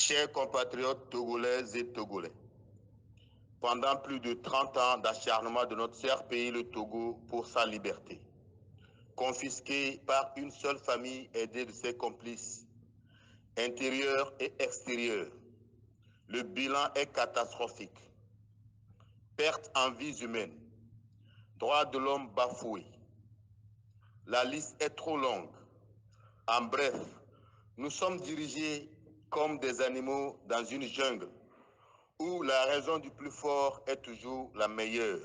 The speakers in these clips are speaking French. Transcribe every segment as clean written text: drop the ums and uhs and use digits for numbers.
Chers compatriotes togolaises et togolais, pendant plus de 30 ans d'acharnement de notre cher pays, le Togo, pour sa liberté, confisqué par une seule famille aidée de ses complices, intérieurs et extérieurs, le bilan est catastrophique. Perte en vies humaines, droits de l'homme bafoués. La liste est trop longue. En bref, nous sommes dirigés comme des animaux dans une jungle où la raison du plus fort est toujours la meilleure.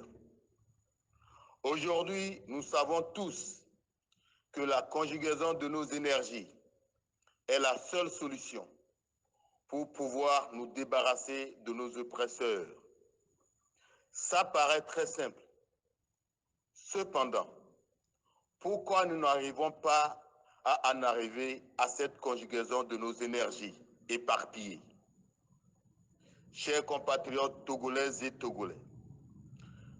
Aujourd'hui, nous savons tous que la conjugaison de nos énergies est la seule solution pour pouvoir nous débarrasser de nos oppresseurs. Ça paraît très simple. Cependant, pourquoi nous n'arrivons pas à en arriver à cette conjugaison de nos énergies éparpillées? Chers compatriotes togolaises et togolais,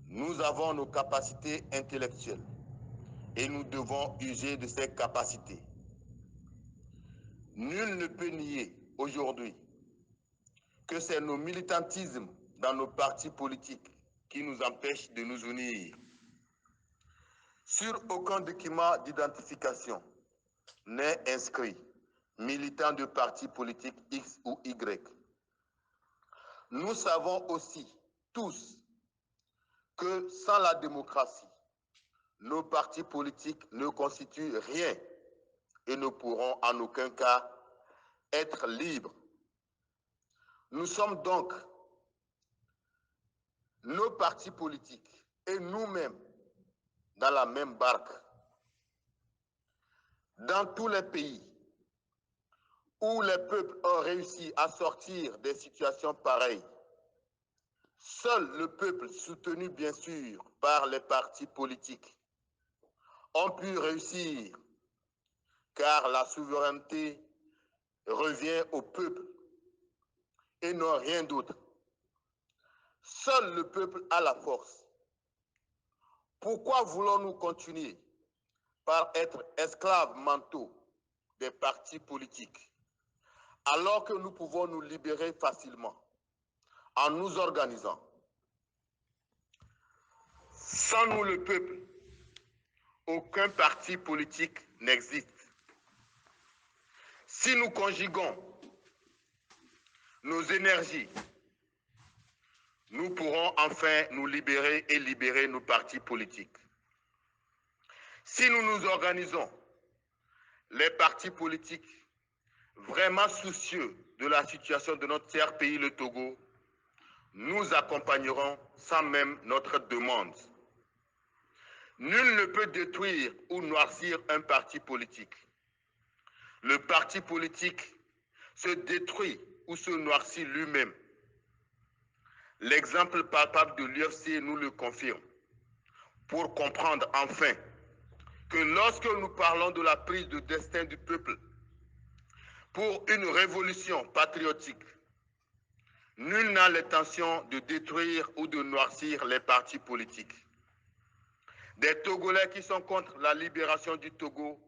nous avons nos capacités intellectuelles et nous devons user de ces capacités. Nul ne peut nier aujourd'hui que c'est nos militantismes dans nos partis politiques qui nous empêchent de nous unir. Sur aucun document d'identification n'est inscrit militant de parti politique X ou Y. Nous savons aussi tous que sans la démocratie, nos partis politiques ne constituent rien et ne pourront en aucun cas être libres. Nous sommes donc, nos partis politiques et nous-mêmes, dans la même barque. Dans tous les pays où les peuples ont réussi à sortir des situations pareilles, seul le peuple, soutenu bien sûr par les partis politiques, ont pu réussir, car la souveraineté revient au peuple et non rien d'autre. Seul le peuple a la force. Pourquoi voulons-nous continuer par être esclaves mentaux des partis politiques, alors que nous pouvons nous libérer facilement en nous organisant? Sans nous, le peuple, aucun parti politique n'existe. Si nous conjuguons nos énergies, nous pourrons enfin nous libérer et libérer nos partis politiques. Si nous nous organisons, les partis politiques vraiment soucieux de la situation de notre cher pays, le Togo, nous accompagnerons sans même notre demande. Nul ne peut détruire ou noircir un parti politique. Le parti politique se détruit ou se noircit lui-même. L'exemple palpable de l'UFC nous le confirme. Pour comprendre enfin que lorsque nous parlons de la prise de destin du peuple pour une révolution patriotique, nul n'a l'intention de détruire ou de noircir les partis politiques. Des Togolais qui sont contre la libération du Togo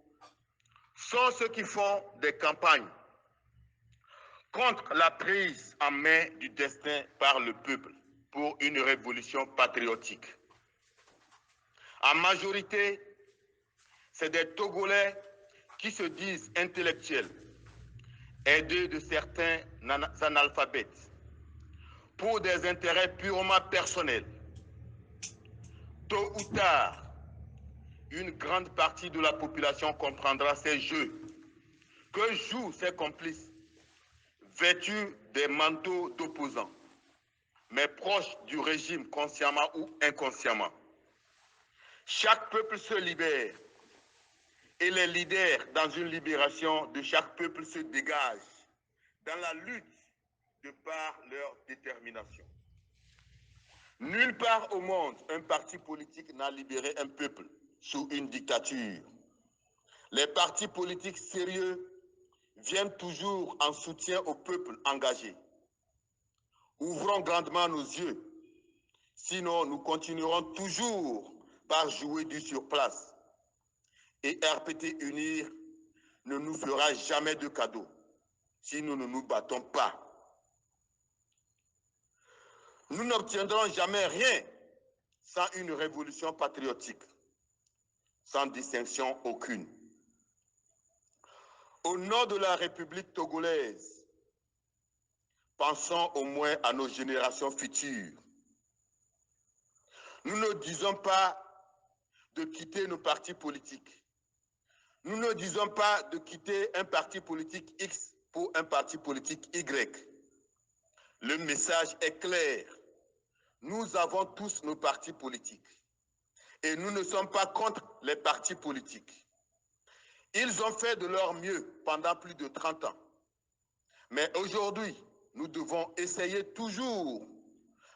sont ceux qui font des campagnes contre la prise en main du destin par le peuple pour une révolution patriotique. En majorité, c'est des Togolais qui se disent intellectuels, aidés de certains analphabètes, pour des intérêts purement personnels. Tôt ou tard, une grande partie de la population comprendra ces jeux que jouent ses complices, vêtus des manteaux d'opposants, mais proches du régime consciemment ou inconsciemment. Chaque peuple se libère et les leaders dans une libération de chaque peuple se dégagent dans la lutte de par leur détermination. Nulle part au monde, un parti politique n'a libéré un peuple sous une dictature. Les partis politiques sérieux viennent toujours en soutien au peuple engagé. Ouvrons grandement nos yeux, sinon nous continuerons toujours par jouer du surplace. Et RPT Unir ne nous fera jamais de cadeau si nous ne nous battons pas. Nous n'obtiendrons jamais rien sans une révolution patriotique, sans distinction aucune. Au nom de la République togolaise, pensons au moins à nos générations futures. Nous ne disons pas de quitter nos partis politiques. Nous ne disons pas de quitter un parti politique X pour un parti politique Y. Le message est clair. Nous avons tous nos partis politiques. Et nous ne sommes pas contre les partis politiques. Ils ont fait de leur mieux pendant plus de 30 ans. Mais aujourd'hui, nous devons essayer toujours,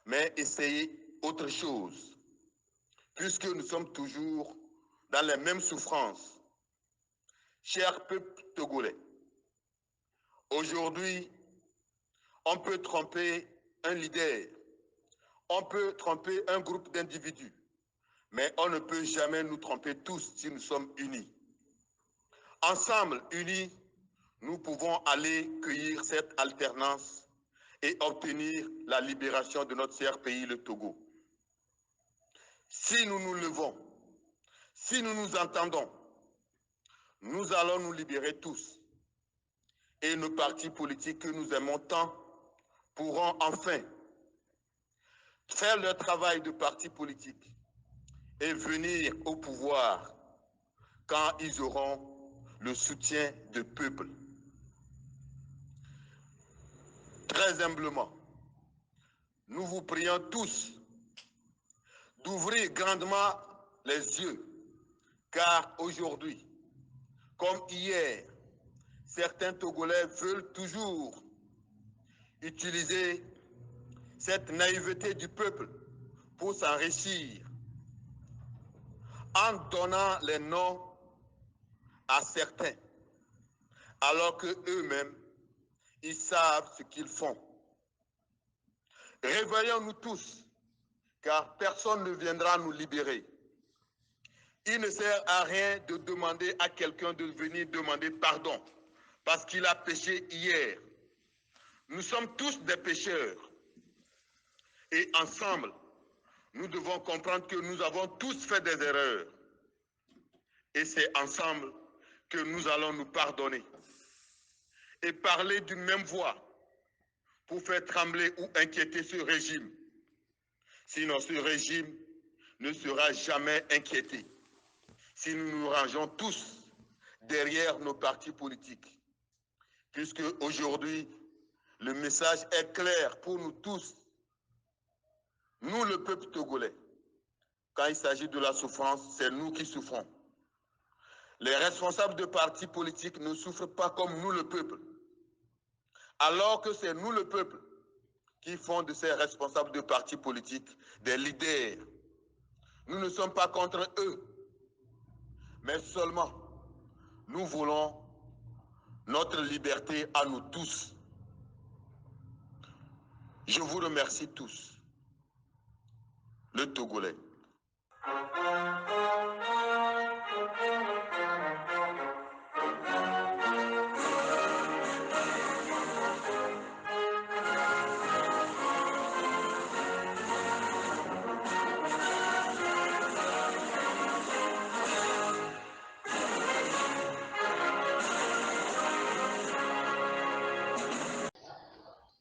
mais essayer autre chose, puisque nous sommes toujours dans les mêmes souffrances. Cher peuple togolais, aujourd'hui, on peut tromper un leader, on peut tromper un groupe d'individus, mais on ne peut jamais nous tromper tous si nous sommes unis. Ensemble, unis, nous pouvons aller cueillir cette alternance et obtenir la libération de notre cher pays, le Togo. Si nous nous levons, si nous nous entendons, nous allons nous libérer tous. Et nos partis politiques que nous aimons tant pourront enfin faire leur travail de parti politique et venir au pouvoir quand ils auront le soutien du peuple. Très humblement, nous vous prions tous d'ouvrir grandement les yeux, car aujourd'hui, comme hier, certains Togolais veulent toujours utiliser cette naïveté du peuple pour s'enrichir en donnant les noms à certains, alors qu'eux-mêmes, ils savent ce qu'ils font. Réveillons-nous tous, car personne ne viendra nous libérer. Il ne sert à rien de demander à quelqu'un de venir demander pardon, parce qu'il a péché hier. Nous sommes tous des pécheurs. Et ensemble, nous devons comprendre que nous avons tous fait des erreurs. Et c'est ensemble que nous allons nous pardonner. Et parler d'une même voix pour faire trembler ou inquiéter ce régime. Sinon, ce régime ne sera jamais inquiété. Si nous nous rangeons tous derrière nos partis politiques. Puisque aujourd'hui, le message est clair pour nous tous. Nous, le peuple togolais, quand il s'agit de la souffrance, c'est nous qui souffrons. Les responsables de partis politiques ne souffrent pas comme nous, le peuple. Alors que c'est nous, le peuple, qui font de ces responsables de partis politiques des leaders. Nous ne sommes pas contre eux, mais seulement nous voulons notre liberté à nous tous. Je vous remercie tous. Le Togolais.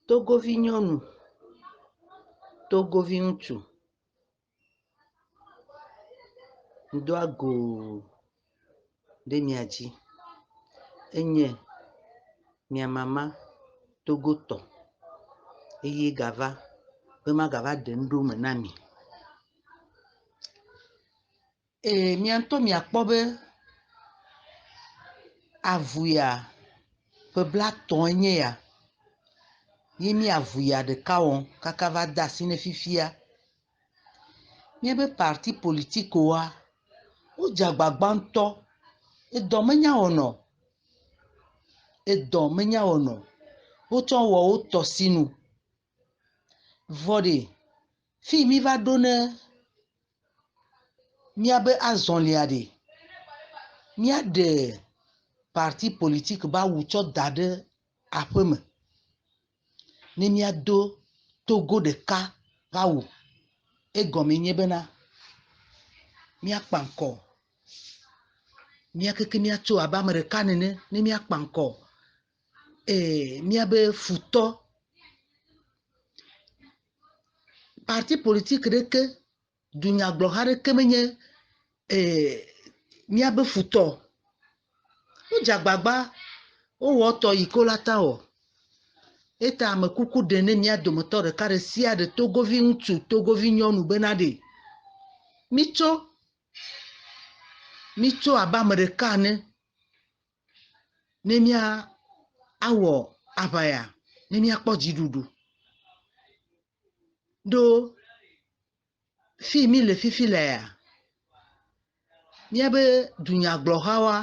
Togovi nyɔnu, Togovi ŋutsu, do ago ɖe mia dzi, enye mia mama Togotɔ eye gava be magava ɖe nuɖome na mi. Mia ŋutɔ miakpɔ be avuya ƒe blatɔ̃ nye ya, ye mi avuya ɖeka wɔm kaka va de asi ne fifia. Míabe parti politikoa, wodze agbagba ŋutɔ, edɔ menya wɔnɔ, wotsɔ wɔ wo tɔsinu. Vɔ ɖe, fi mi va ɖo ne míabe azɔlia ɖe, míaɖe parti politique ba wu tsɔ da ɖe aƒe me, ne míado Togo ɖeka gawo egome nye bena mia kpanko mia keke mia tso aba Amerika nene ne mia kpanko mia be futo parti politique deke dunya glohare kemenye mia be futo o jagbagba o woto ikolata o eta ame kuku dene mia domoto de kare sia de togovi ŋutsu togovi nyɔnu bena de mitso aba Amerika ne mia awɔ abaya ne mia kpɔ dziɖuɖu do fi mi le fifi le ya mia be dunyagblɔhawa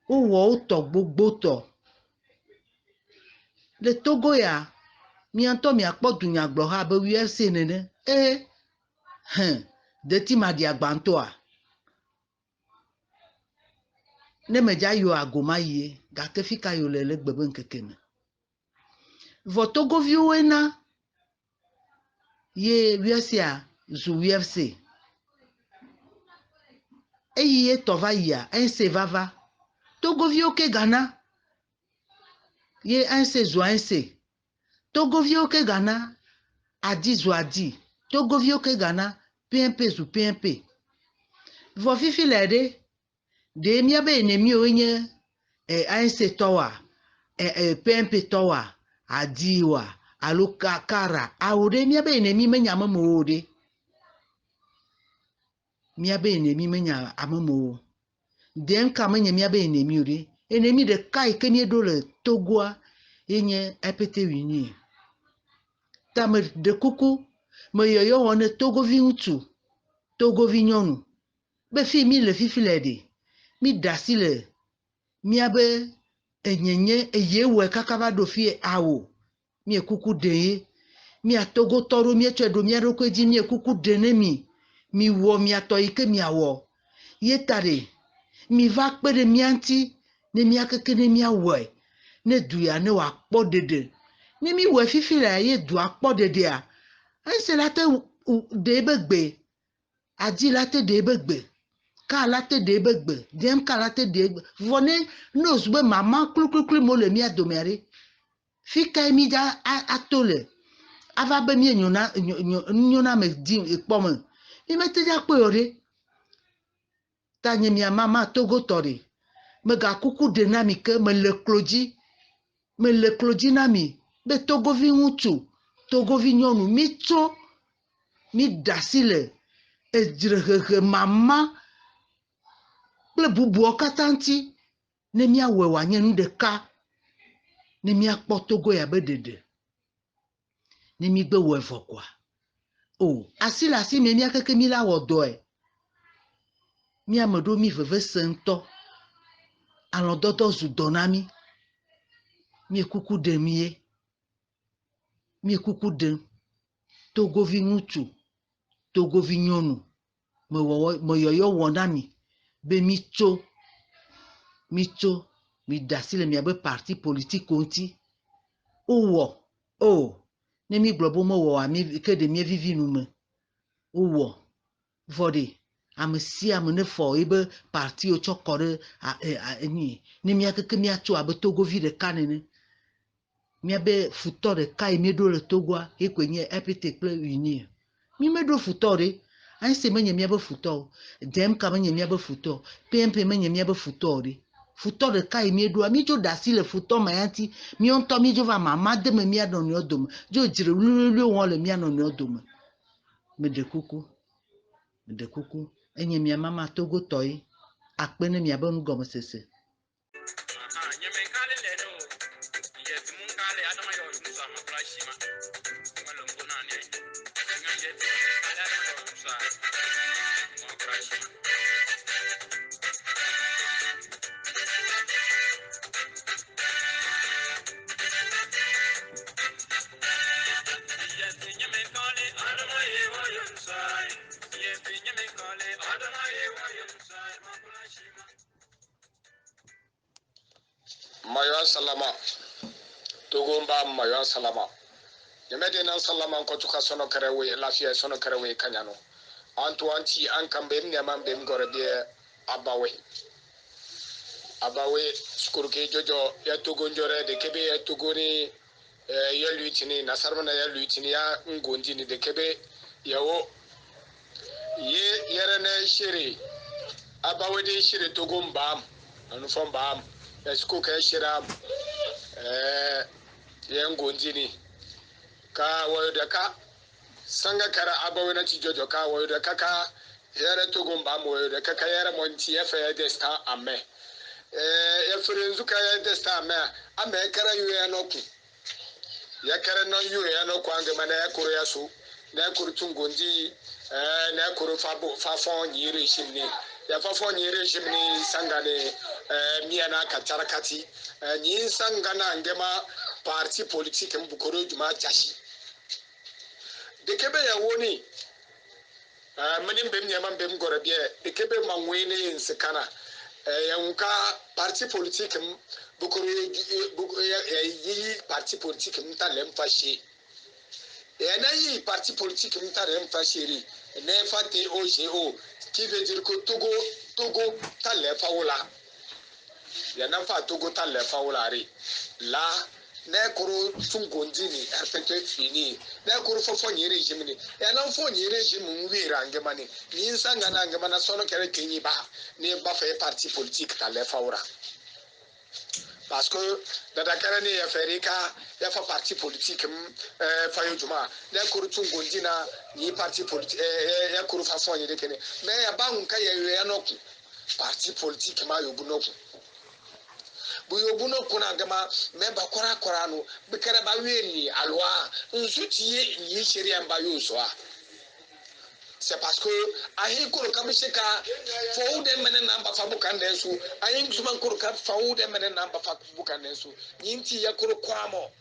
wowɔ wotɔ gbogbotɔ le Togo ya mia ŋutɔ miakpɔ dunyagblɔha be UFC nene deti maɖi agbãtɔa ne medza yɔ agoma yie gake fi ka yɔ le gbe be ŋkeke me vɔ togoviwo na ye UFC zu UFC eyi etɔ va yia ANC vava togoviwo ke Ghana ye ANC zu ANC togoviwo ke Ghana adi zu adi togoviwo ke Ghana PNP zu PNP vɔ fifi le de mia be enemiwo nye ANC tɔwa PNP tɔwa adiwa alo kara awo de mia be enemi menya amemowo de mia be enemi menya amemowo dem ka menye mia be enemi o de enemi de kai ke mie do le Togoa yenye EPT Union ta me de kuku me yoyo wone togovi ŋutsu togovi nyɔnu be fi mi le fifi le de mi dasi le mia be enyenye eyewe kaka va do fi awo mi kuku de ye mia Togo tɔɖo mi tsɔe do mia ɖokui dzi mi kuku de ne mi wɔ mia tɔ yi ke mia wɔ ye ta de mi va kpe ɖe mia ŋuti ne mia keke ne mia wɔe ne du ya ne wa kpɔ dede ne mi wɔe fifi le ye dua kpɔ dedea ese la te de be gbe adi la te de be gbe ka la te de be gbe dem ka la te de gbe vɔ ne nose be mama klukluklu mo le mia dome ɖe fi ka mi da ato le ava be mi nyona me di ekpɔ me mi mete dza kpɔ yo ɖe ta nye mia mama Togo tɔ ɖe me ga kuku de na mi ke me le klo dzi na mi be togovi ŋutsu togovi nyɔnu mi tso mi dasi le edzrehehe mama kple bubuwo katã ŋuti ne mia wɔe wòanye nu ɖeka ne mia kpɔ Togo ya be ɖeɖe ne mi gbe wɔ evɔ koa asi le asi me mia keke mi la wɔ dɔe mia me ɖo mi veve se ŋutɔ alɔdɔdɔ zu dɔ na mi kuku de mi kuku de togovi ŋutsu togovi nyɔnu me yɔyɔ wɔ na mi be mi tso mi dasi le mia be parti politique ŋuti wowɔ ne mi gblɔ be mewɔ ke de mie vivi nu me wowɔ vɔ de ame sia ame ne fɔ ebe parti wo tsɔ kɔ ɖe ne mia keke mia tso abe togovi ɖeka nene mia be futɔ ɖeka yi mi ɖo le Togoa ye koe nye EPT kple Union mi me ɖo futɔ ɖe ANC menye mia be futɔ DMK menye mia be futɔ PNP menye mia be futɔ ɖe futɔ ɖeka yi mi ɖoa mi dzo dasi le futɔ ma ya ŋuti mi ŋutɔ mi dzo va mama de me mia nɔnɔewo dome dzo dzre wluwluwo wɔm le mia nɔnɔewo dome me de kuku enye mia mama Togo tɔ yi akpe ne mia be nugɔmesese Mayon Salama Togo mba Mayon Salama yamede nan sallama ko tuka sono karewe lafiya sono karewe kanyano antu anti an kambe mi amam be ngorbe abawe skurke jojo ya togo njore de kebe ya togoni ya luitini nasarmana ya luitini ya ngondini de kebe yawo ye yerene shiri abawe de shiri togo mbam anu fo mbam ya skuka shira ya ngondini ka wayo da ka sanga kara abawe na ti jojo ka wayo da ka yere togo mbam wayo da ka yere monti ya fa de sta amme ya frenzu ka ya desta ame kara yu ya noku ya kara no yu ya noku angama na ya kuru ya su na kuru tungondi na kuru fa fon nyire shimni ya fa fon nyire shimni sangane miya na katarakati nyi sangana angema parti politique mbukoro juma chashi de kebe ya woni manim bem nyama bem gorabie de kebe manwene nsikana yanka parti politique bukuru yi parti politique mta lemfashi na yi parti politique mta lemfashi ri ne fate OGO qui veut dire que Togo ta lefawula ya na fa Togo ta lefawula ri la na kuru tungondini RPT fini na kuru fofo nyi regime ni ya na fo nyi regime nwira ngemani ni nsanga na ngemana sono kere kenyi ba ni ba fa parti politique ta le fawra parce que dada kere ni ya ferika ya fa parti politique fa yojuma na kuru tungondina ni parti politique ya kuru fa fo nyi de kene me ya ba nka ya no parti politique ma yobu no buyobuno kuna gama memba kora no bikara ba weni alwa nsutie yi sheria mba yosoa c'est parce que ahi kuro kamishika foude mene namba fa bukandensu ahi nsuma kuro ka foude mene namba fa bukandensu yinti yakuro kwamo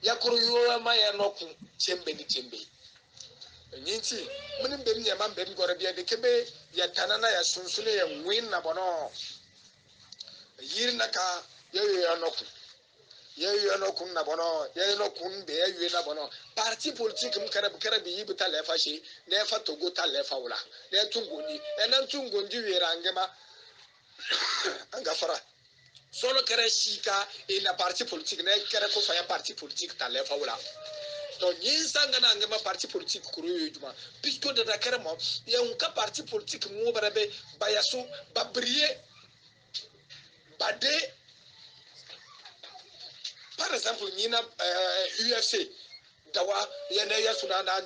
yakuro yo ma ya noku chembe ni chembe yinti mene mbem nyama mbem gore bia de kebe ya tanana ya sunsune ya win na bono yirna ka yeyo anoku na bono yeyo anoku be yeyo na bono parti politique mkara bi yibita lefa shi na fa Togo ta lefa wala na tungoni ena tungondi wera ngema angafara solo kare shika ina parti politique na kare ko fa ya parti politique ta lefa wala to nyinsanga na ngema parti politique kuru yujuma puisque de dakare mo ya unka parti politique mo barabe bayasu babrier Bade, par exemple, Nina UFC, Dawa, Yanaya Sunana,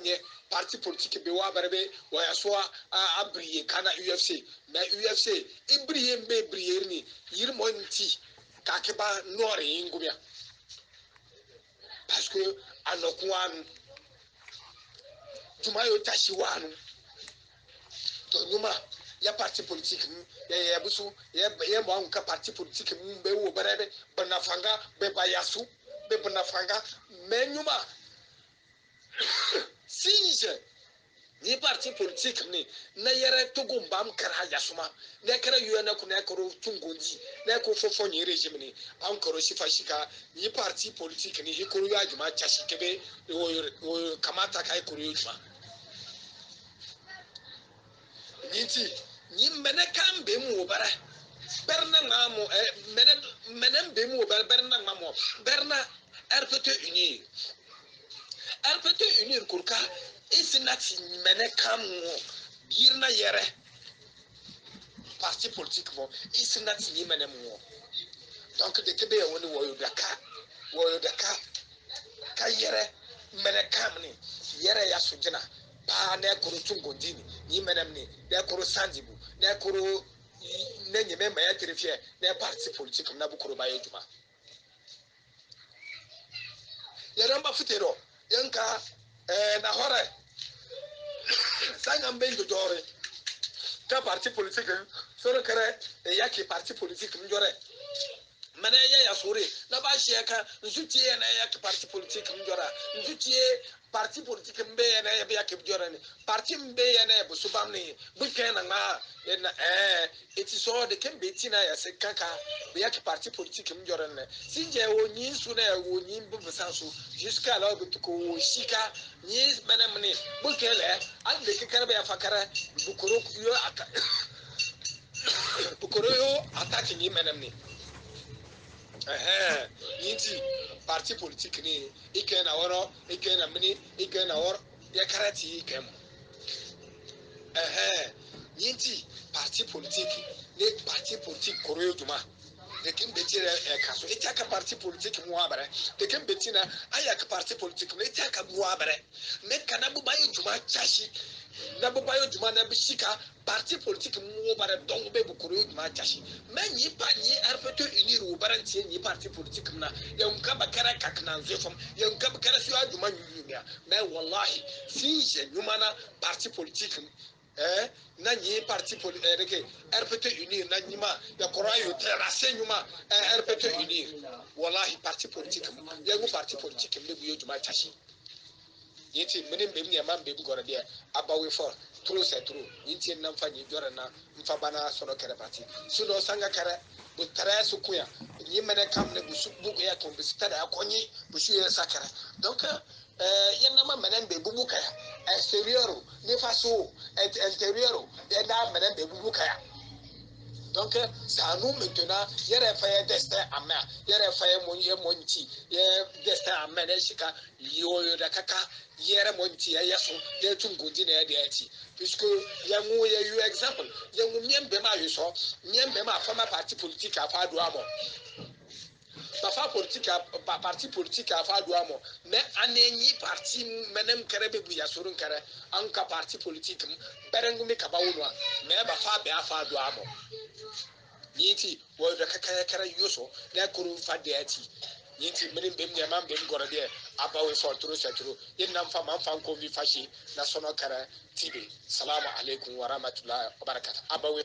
parti politique Bewa Barbe, Wayaswa, a brillé, Kana UFC, mais UFC, il brille, mais brille, il monti, Kakeba, Noir et Ingumia. Parce que, à nos coins, Tumayo Tashiwanu, Tonuma. Ya parti politique ya busu ya mo anka parti politique be wo barebe banafanga be bayasu be banafanga menyuma sinje ni parti politique ni na yere Togo mbam kara yasuma na kara yuana ku na koro tungonji na ko fofo ni regime ni an koro shifashika ni parti politique ni ikoro ya juma chashikebe o kamata kai koro yuma niti ni mene kan be mu obara berna ngamo mene be mu obara berna ngamo berna RPT unir kurka isinati mene kan mu birna yere parti politique mo isinati ni mene mu donc de kebe woni woyo daka ka yere mene kam ni yere ya sujina pa na kuru tungondini ni menem ni na kuru sandibu na kuru na nyeme ma ya terefie na parti politique na bukuru ba yejuma ya namba futero yanka na hore sanga mbengo jore ka parti politique so le kare ya ki parti politique njore mana ya sore na ba shi ka nzutie na ya parti politique mjora nzutie parti politique mbe na ya biya ke mjora ni parti mbe ya na bu subamni bu kana ma na eti so de kembe tina ya se kaka biya ke parti politique mjora ne sinje wonyi su na wonyi bu sanso jusqu'à là que ko shika ni mana mni bu kele an de ke kana ba fakara bu koro yo aka bu koro yo ataki ni mana mni yinti parti politique ni ike na woro ike na mini ike na woro ya karati ike mu yinti parti politique ne parti politique koroyo duma de kin betira kaso ita ka parti politique mu abare de kin betina aya ka parti politique ne ita ka mu abare me kana bu bayo duma chashi na bu bayo duma na bishika parti politique mu bare donc be bu koroyo duma chashi me ni pa ni RPT unir u barantie ni parti politique na ya unka bakara kakna nzefom ya unka bakara su aduma nyumia me wallahi si je nyumana parti politique na nyi parti politique RPT unir na nyima ya korayo terrasse nyuma RPT unir wallahi parti politique ya ngu parti politique mbe bu yojuma chashi yiti mene mbem ni ama mbem gore dia abawe for trop c'est trop yiti na mfa nyi jora na mfa bana sono kere parti suno sanga kere bu tara su kuya nyi mene kam ne bu su bu ya kon bi tada akonyi bu su ya sakara donc yana ma mene mbe bubu kaya exterieur ni faso intérieur et da mene mbe bubu kaya donc c'est à nous maintenant yere faye destin ama yere faye monti ye destin ama ne shika yoyo da kaka yere monti ya yaso de tungundi na de ati puisque yangu ye you example yangu miembe ma yuso miembe ma fama parti politique afa do amo Pafa politique parti politique afa do amo mais anenyi parti menem kerebe bu yasurun kere anka parti politique berengumi kabawunwa mais ba fa be afa do amo yinti wo da kaka kara yuso na kuru fadiati yinti menim bem ne mam bem gore de abawe for turu seturu yinna fa man fa ko vi fashi na sono kara tibe salamu alaikum wa rahmatullahi wa barakatuh abawe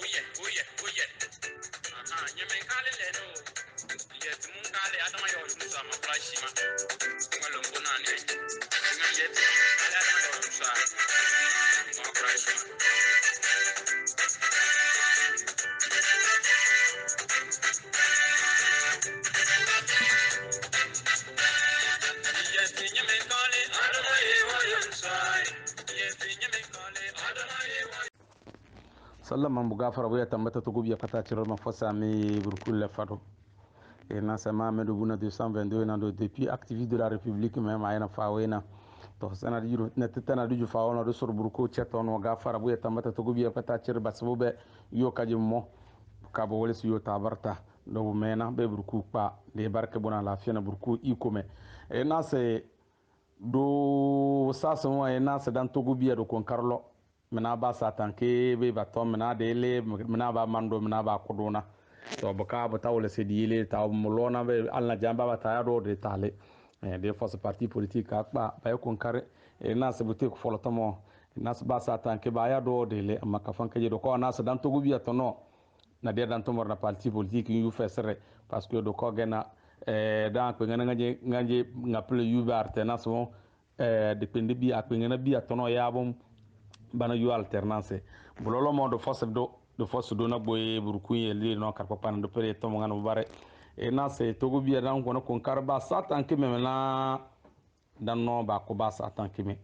oye nyeme kale le no yet mun kale adama yo musa ma flashi ma ngalo ngona ne yet adama yo musa ma flashi sallama mugafara boya tambata to gubiya kata ciro ma fossa mi burkul fado et na sama Mamadou Bouna 222 na do depuis activiste de la République même ayna fawena to sana diru na tana du fawona do sor burko cheton wa gafara boya tambata to gubiya kata ciro basbobe yo kaji mo kabo wala su yo tabarta do mena be burku pa de barke bona la fiana burku ikome et na se do sasa mo et na se dan to gubiya do kon karlo mina ba satan ke be ba to mina de le mina ba mando mina ba kuduna to baka ba tawle se diile taw mulona be alna jamba ba tayado de tale de force parti politique ka ba ko kare na se buti ko folotomo na se ba satan ke ba ya do de le amma ka fanke do ko na se dan to gubiya to no na de dan to morna parti politique yu fesere parce que do ko gena dan ko ngana ngaje ngaple yu ba alternance mo depende bi ak ngana bi to no ya bom bana yu alternance bololo mo do force do na boye burku yeli no karpa pan do pere to ngana bare e na se to go biya dan ko no kon karba satan ke memela dan no ba ko ba satan ke me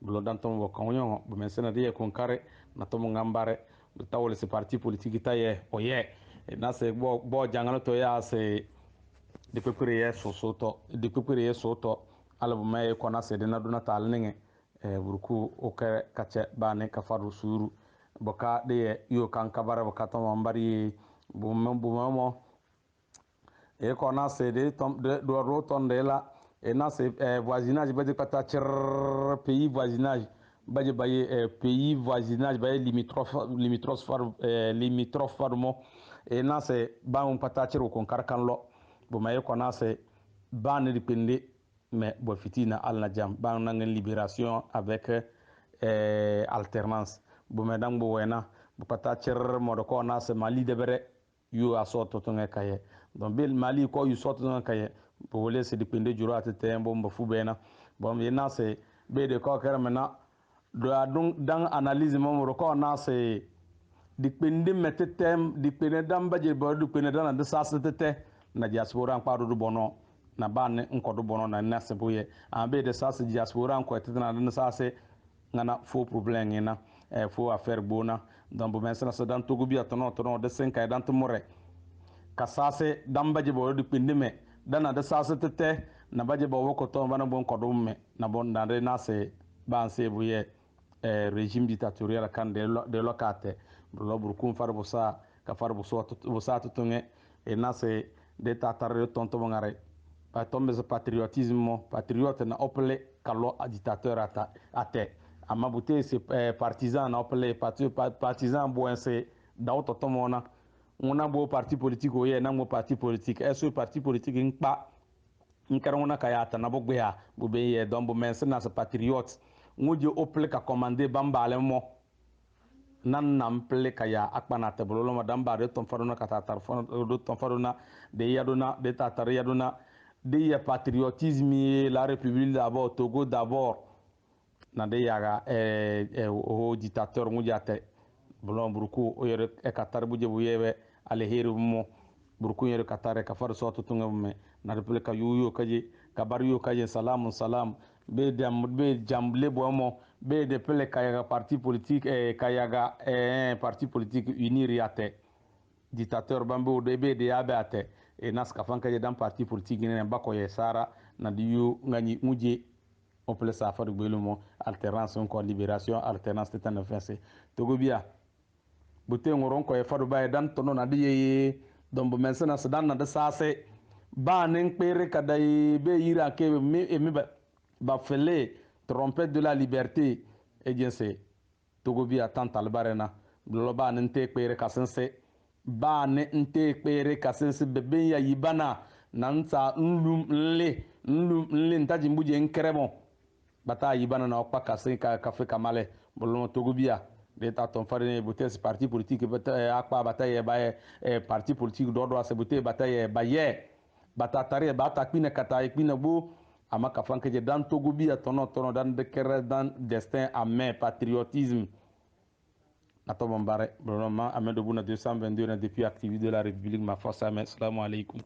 bolo dan to mo ko nyo bo men sena de kon kare na to mo ngambare do tawle se parti politique taye oye e na se bo jangalo to ya se de pepere ye soto ala bo may ko na se de na do na tal ninge burku o kace bane ka faru suru boka de yo kan kabara boka to mbari bu mo e ko na se de do roton de la e na se voisinage bade pata cher pays voisinage bade baye pays voisinage baye limitrophe farmo e na se ba un pata cher ko karkan lo bu may ko na se bane dipende mais bo fitina alna jam ba nangen libération avec alternance bu medang bu wena bu pata cer modo ko na se mali de bere yu asoto to ngakaye donc bel mali ko yu soto ngakaye bo wole se dipende juro atete mbo mbafu bena bon yena se be de ko kere mena do adun dan analyse mo ko na se dipende metetem dipende dan baje bo dipende dan de sasete na diaspora nkparo do bono na ban nkodo bono na nase boye ambe de sas diaspora nko tetena na sase ngana faux problème ngena faux affaire bona donc bo mesna so dan togo bi atono de 5 dan tumure ka sase dan baje bo dipende me dana de sase tete na baje bo woko to bana bon kodo me na bon na de nase ban se boye régime dictatorial kan de locate lo burkun farbo sa ka farbo so to tunge e nase de tatar tonto ngare pa tombe za patriotisme patriote na opele kalo dictateur ate ama bute se partisan na opele partisan boense da ototo mona una bo parti politique o ye na mo parti politique eso parti politique nkpa nkara una kayata na bogbe ya bo be ye dombo mense na sa patriote nguje opele ka commander bambale mo nan nample kaya akpana tebolo ma damba de ton faruna kata tarfon do ton faruna de yaduna de tatar yaduna de ya patriotisme la république d'abord Togo d'abord na de yaga o dictateur ngujate bolon burku o yere e katar buje buyebe ale heru mo burku yere katar ka far so to tungam na république yuyo kaje kabar yo kaje salam be jamble bomo be de pele kayaga parti politique kayaga parti politique unir yate dictateur bambo de be de abate e nas ka fanka je dan parti politique ne bako ye sara na diyu ngani muje on peut ça faire belumo alternance ko libération alternance tetan fesse togo bia bute ngoron ko e fadu bay dan tono na diye dombo mensena sedan na de sase ba nen pere kadai be yira ke mi ba fele trompette de la liberté et bien c'est togo bia tant albarena globa nen te pere kasense ba ne nte pere kasense bebe ya yibana nansa nlum ntaji mbuje nkremo bata yibana na okpa kasen ka kafe kamale bolon togo bia de ta ton farine botes parti politique bata akpa bata ye ba parti politique do se bote bata ye ba ye bata tare bata kpine kata kpine bo ama kafan ke dan togo bia tono dan de kere dan destin à main patriotisme nato bombare bolon ma amedo buna 222 na depuis activité de la république ma force à assalamu alaikum